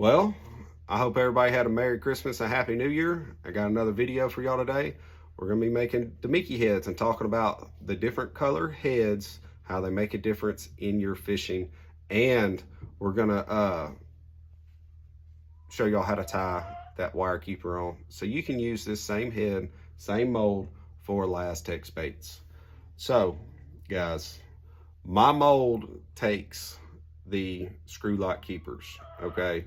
Well, I hope everybody had a Merry Christmas and a Happy New Year. I got another video for y'all today. We're going to be making Damiki heads and talking about the different color heads, how they make a difference in your fishing. And we're going to show y'all how to tie that wire keeper on. So you can use this same head, same mold for Laz-Tex baits. So, guys, my mold takes the screw lock keepers, okay?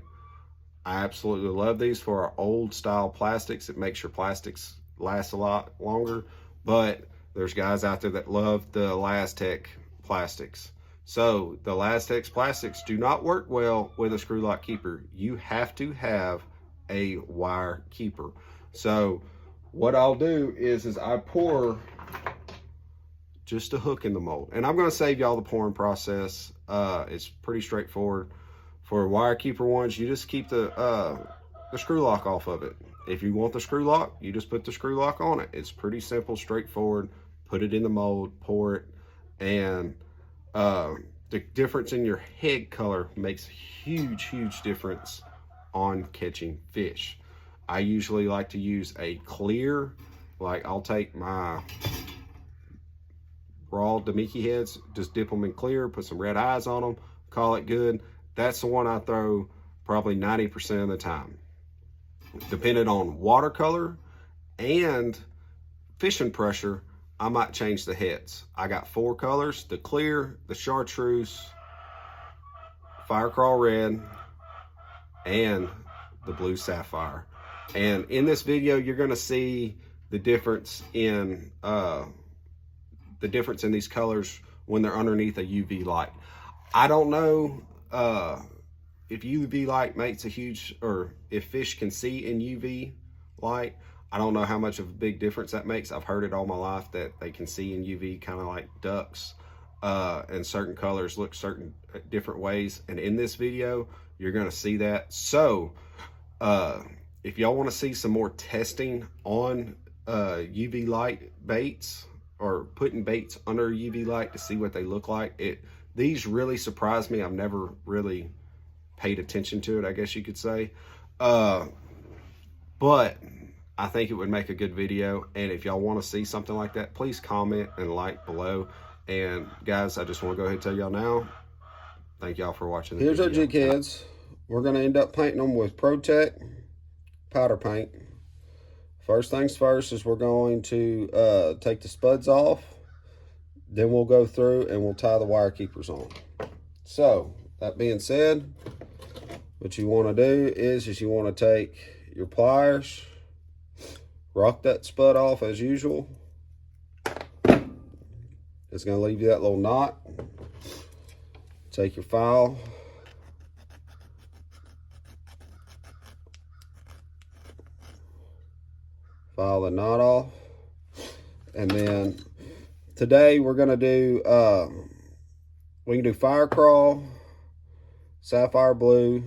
I absolutely love these for our old style plastics. It makes your plastics last a lot longer, but there's guys out there that love the Laz-Tex plastics. So the Laz-Tex plastics do not work well with a screw lock keeper. You have to have a wire keeper. So what I'll do is I pour just a hook in the mold, and I'm going to save y'all the pouring process. It's pretty straightforward. For wire keeper ones, you just keep the screw lock off of it. If you want the screw lock, you just put the screw lock on it. It's pretty simple, straightforward. Put it in the mold, pour it, and the difference in your head color makes huge difference on catching fish. I usually like to use a clear, like I'll take my raw Damiki heads, just dip them in clear, put some red eyes on them, call it good. That's the one I throw probably 90% of the time. Depending on watercolor and fishing pressure, I might change the heads. I got 4 colors: the clear, the chartreuse, fire crawl red, and the blue sapphire. And in this video, you're gonna see the difference in these colors when they're underneath a UV light. I don't know if UV light makes a huge, or if fish can see in UV light. I don't know how much of a big difference that makes. I've heard it all my life that they can see in UV, kind of like ducks, and certain colors look certain different ways. And in this video, you're going to see that. So if y'all want to see some more testing on UV light baits, or putting baits under UV light to see what they look like, these really surprised me. I've never really paid attention to it, I guess you could say. But I think it would make a good video. And if y'all want to see something like that, please comment and like below. And guys, I just want to go ahead and tell y'all now, thank y'all for watching the video. Here's our jig heads. We're going to end up painting them with ProTech powder paint. First things first is we're going to take the spuds off. Then we'll go through and we'll tie the wire keepers on. So, that being said, what you want to do is you want to take your pliers, rock that spud off as usual. It's going to leave you that little knot. Take your file, file the knot off, and then today we're going to do, we can do fire crawl, sapphire blue,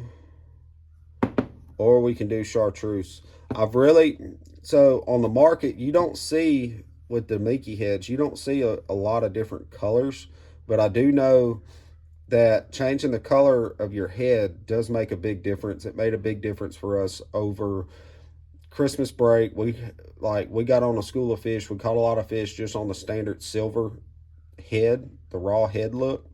or we can do chartreuse. So on the market, you don't see, with the Damiki heads, you don't see a lot of different colors, but I do know that changing the color of your head does make a big difference. It made a big difference for us over Christmas break. We got on a school of fish. We caught a lot of fish just on the standard silver head, the raw head look.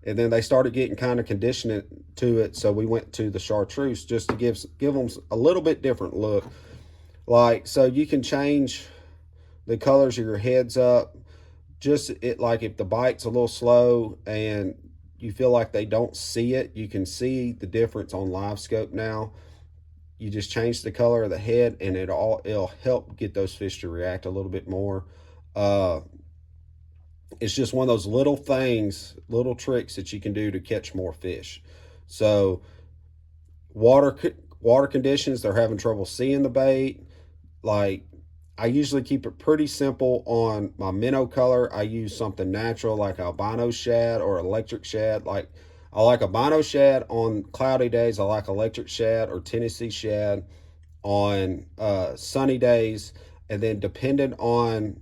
And then they started getting kind of conditioned to it, so we went to the chartreuse just to give them a little bit different look. So you can change the colors of your heads up. Like if the bite's a little slow and you feel like they don't see it, you can see the difference on live scope now. You just change the color of the head, and it'll help get those fish to react a little bit more. It's just one of those little things, little tricks that you can do to catch more fish. So water conditions, they're having trouble seeing the bait. Like, I usually keep it pretty simple on my minnow color. I use something natural like albino shad or electric shad. Like, I like albino shad on cloudy days. I like electric shad or Tennessee shad on sunny days. And then depending on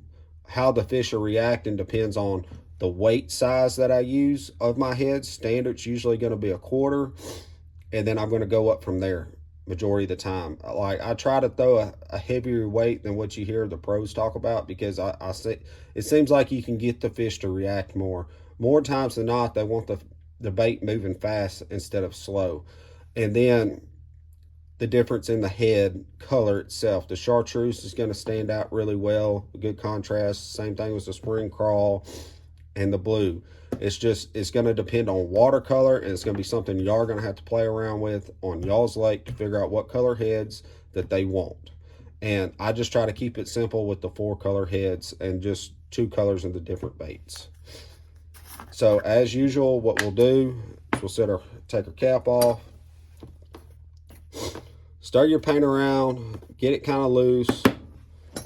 how the fish are reacting depends on the weight size that I use of my head. Standard's usually going to be 1/4. and then I'm going to go up from there majority of the time. Like, I try to throw a heavier weight than what you hear the pros talk about, because I see it seems like you can get the fish to react more times than not. They want the bait moving fast instead of slow. And then the difference in the head color itself, the chartreuse is going to stand out really well, good contrast. Same thing with the spring crawl and the blue. It's going to depend on watercolor, and it's going to be something y'all are going to have to play around with on y'all's lake to figure out what color heads that they want. And I just try to keep it simple with the 4 color heads and just 2 colors of the different baits. So as usual, what we'll do is we'll take our cap off, stir your paint around, get it kind of loose,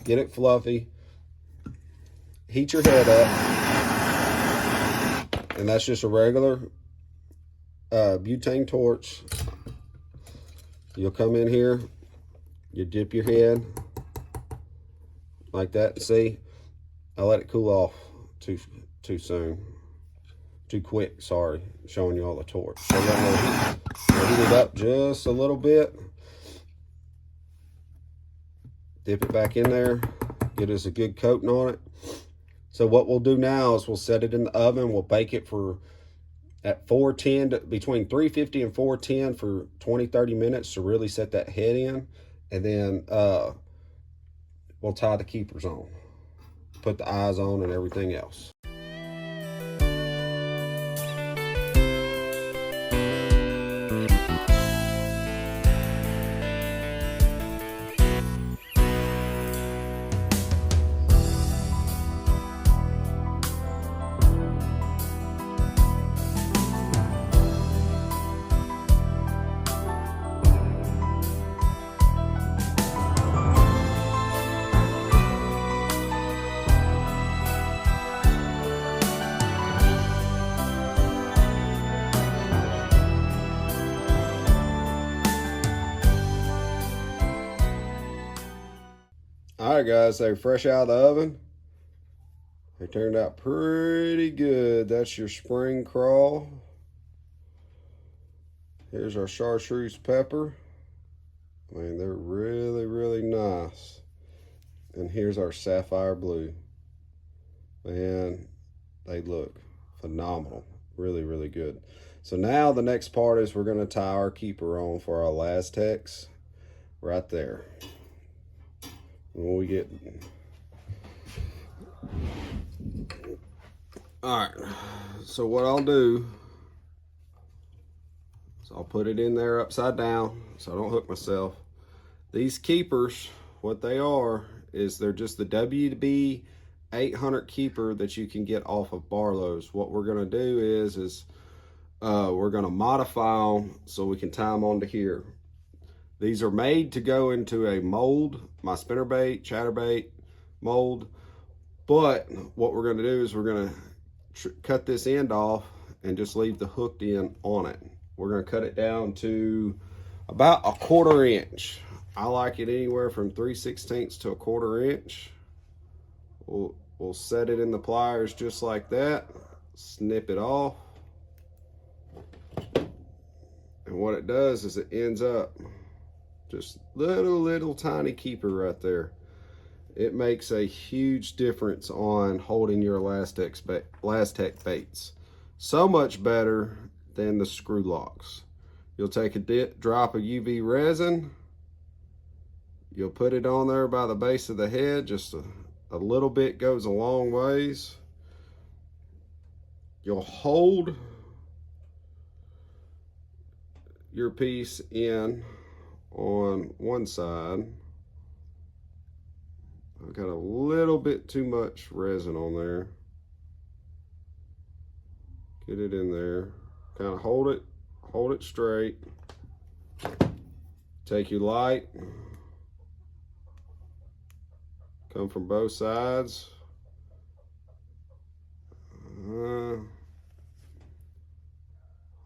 get it fluffy, heat your head up. And that's just a regular butane torch. You'll come in here, you dip your head like that. See, I let it cool off too soon, too quick. Sorry, showing you all the torch. So we'll heat it up just a little bit. Dip it back in there, get us a good coating on it. So what we'll do now is we'll set it in the oven. We'll bake it at 410, between 350 and 410 for 20-30 minutes to really set that head in. And then we'll tie the keepers on, put the eyes on and everything else. All right, guys, they're fresh out of the oven. They turned out pretty good. That's your spring crawl. Here's our chartreuse pepper. I mean, they're really, really nice. And here's our sapphire blue. Man, they look phenomenal. Really, really good. So now the next part is we're going to tie our keeper on for our Lastex right there. When we get, all right, so what I'll do is I'll put it in there upside down so I don't hook myself. These keepers, what they are is they're just the WB 800 keeper that you can get off of Barlow's. What we're gonna do is we're gonna modify them so we can tie them onto here. These are made to go into a mold, my spinnerbait, chatterbait mold. But what we're going to do is we're going to cut this end off and just leave the hooked end on it. We're going to cut it down to about a 1/4 inch. I like it anywhere from 3/16 to a 1/4 inch. We'll set it in the pliers just like that. Snip it off. And what it does is it ends up just little tiny keeper right there. It makes a huge difference on holding your Lastec baits. So much better than the screw locks. You'll take a drop of UV resin. You'll put it on there by the base of the head. Just a little bit goes a long ways. You'll hold your piece in on one side. I've got a little bit too much resin on there. Get it in there, kind of hold it straight. Take your light, come from both sides.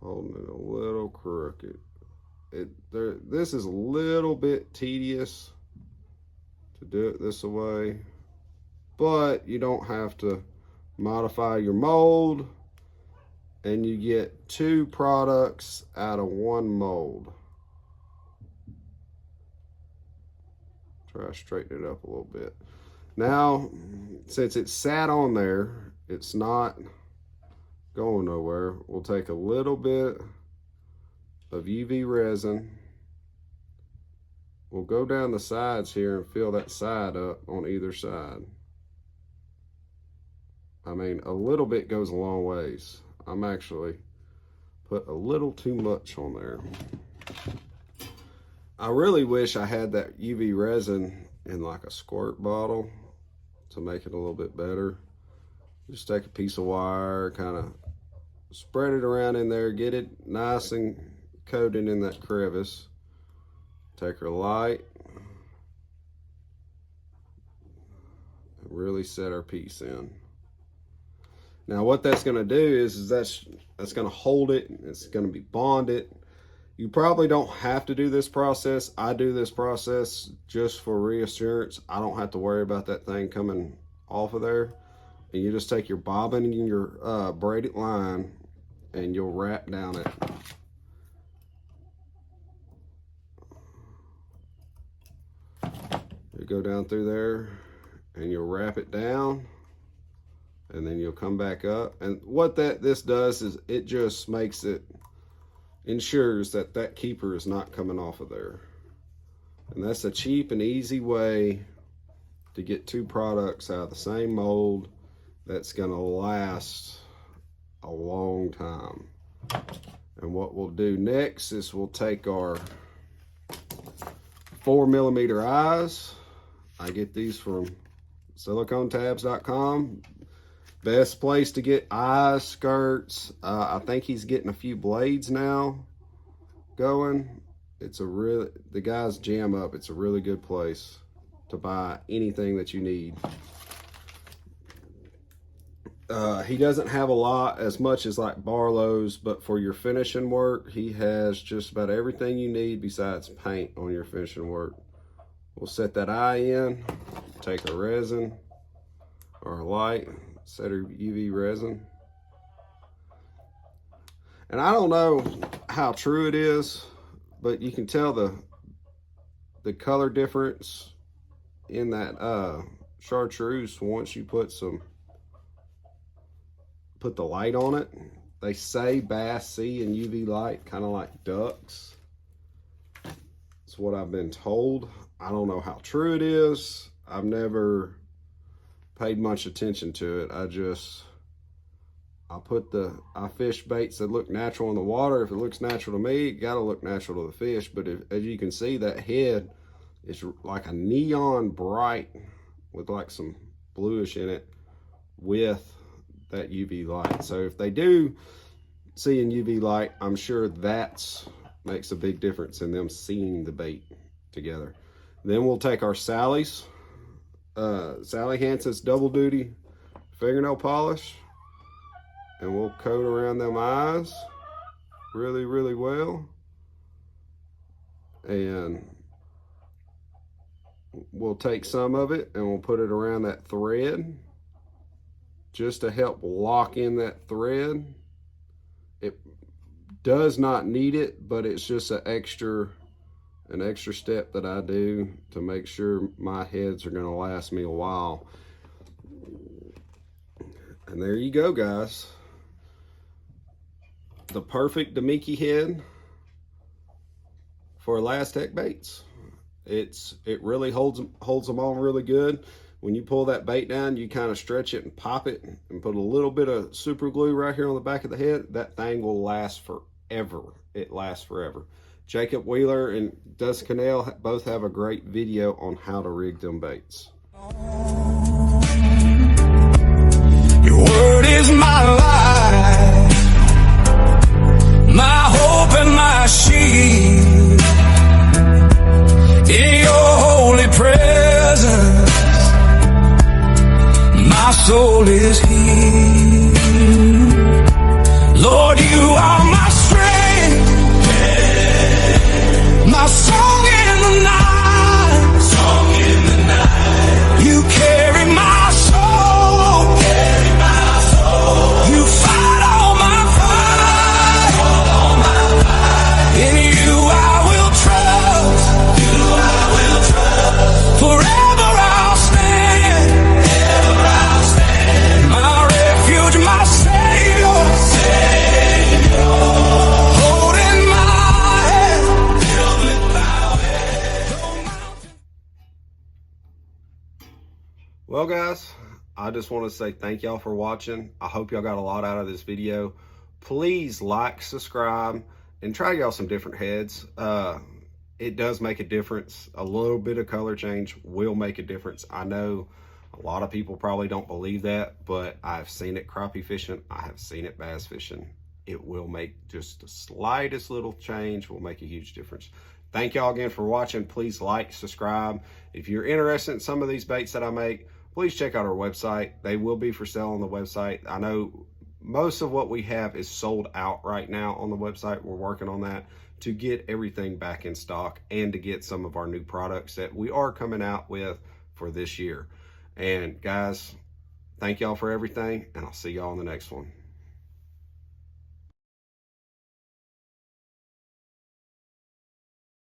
Holding it a little crooked. This is a little bit tedious to do it this way, but you don't have to modify your mold and you get 2 products out of 1 mold. Try to straighten it up a little bit. Now, since it's sat on there, it's not going nowhere. We'll take a little bit of UV resin. We'll go down the sides here and fill that side up on either side. I mean, a little bit goes a long ways. I'm actually put a little too much on there. I really wish I had that UV resin in like a squirt bottle to make it a little bit better. Just take a piece of wire, kind of spread it around in there, get it nice and coated in that crevice. Take our light and really set our piece in. Now what that's going to do is that's going to hold it. It's going to be bonded. You probably don't have to do this process. I do this process just for reassurance. I don't have to worry about that thing coming off of there. And you just take your bobbin and your braided line and you'll wrap down it. You go down through there and you'll wrap it down, and then you'll come back up. And what this does is it just makes it, ensures that that keeper is not coming off of there. And that's a cheap and easy way to get 2 products out of the same mold that's going to last a long time. And what we'll do next is we'll take our 4mm eyes. I get these from siliconetabs.com. Best place to get eyes, skirts. I think he's getting a few blades now going. It's a really, the guys jam up. It's a really good place to buy anything that you need. He doesn't have a lot, as much as like Barlow's, but for your finishing work, he has just about everything you need besides paint on your finishing work. We'll set that eye in, take a resin or a light, set our UV resin. And I don't know how true it is, but you can tell the color difference in that chartreuse once you put the light on it. They say bass see in UV light, kind of like ducks. That's what I've been told. I don't know how true it is. I've never paid much attention to it. I fish baits that look natural in the water. If it looks natural to me, it gotta look natural to the fish. But as you can see, that head is like a neon bright with like some bluish in it with that UV light. So if they do see in UV light, I'm sure that makes a big difference in them seeing the bait together. Then we'll take our Sally's, Sally Hansen's double duty fingernail polish, and we'll coat around them eyes really, really well. And we'll take some of it and we'll put it around that thread just to help lock in that thread. It does not need it, but it's just an extra step that I do to make sure my heads are gonna last me a while. And there you go, guys. The perfect Damiki head for Elastec baits. It really holds them on really good. When you pull that bait down, you kind of stretch it and pop it and put a little bit of super glue right here on the back of the head. That thing will last forever. It lasts forever. Jacob Wheeler and Dustin Cannell both have a great video on how to rig them baits. Your word is my life, my hope and my shield. In your holy presence, my soul is healed. Lord, you are my strength, my song in the night. Song in the night. You carry my soul. Carry my soul. You fight all my fight. Well, guys, I just want to say thank y'all for watching. I hope y'all got a lot out of this video. Please like, subscribe, and try y'all some different heads. It does make a difference. A little bit of color change will make a difference. I know a lot of people probably don't believe that, but I've seen it crappie fishing. I have seen it bass fishing. It will make just the slightest little change will make a huge difference. Thank y'all again for watching. Please like, subscribe. If you're interested in some of these baits that I make, please check out our website. They will be for sale on the website. I know most of what we have is sold out right now on the website. We're working on that to get everything back in stock and to get some of our new products that we are coming out with for this year. And guys, thank y'all for everything, and I'll see y'all in the next one.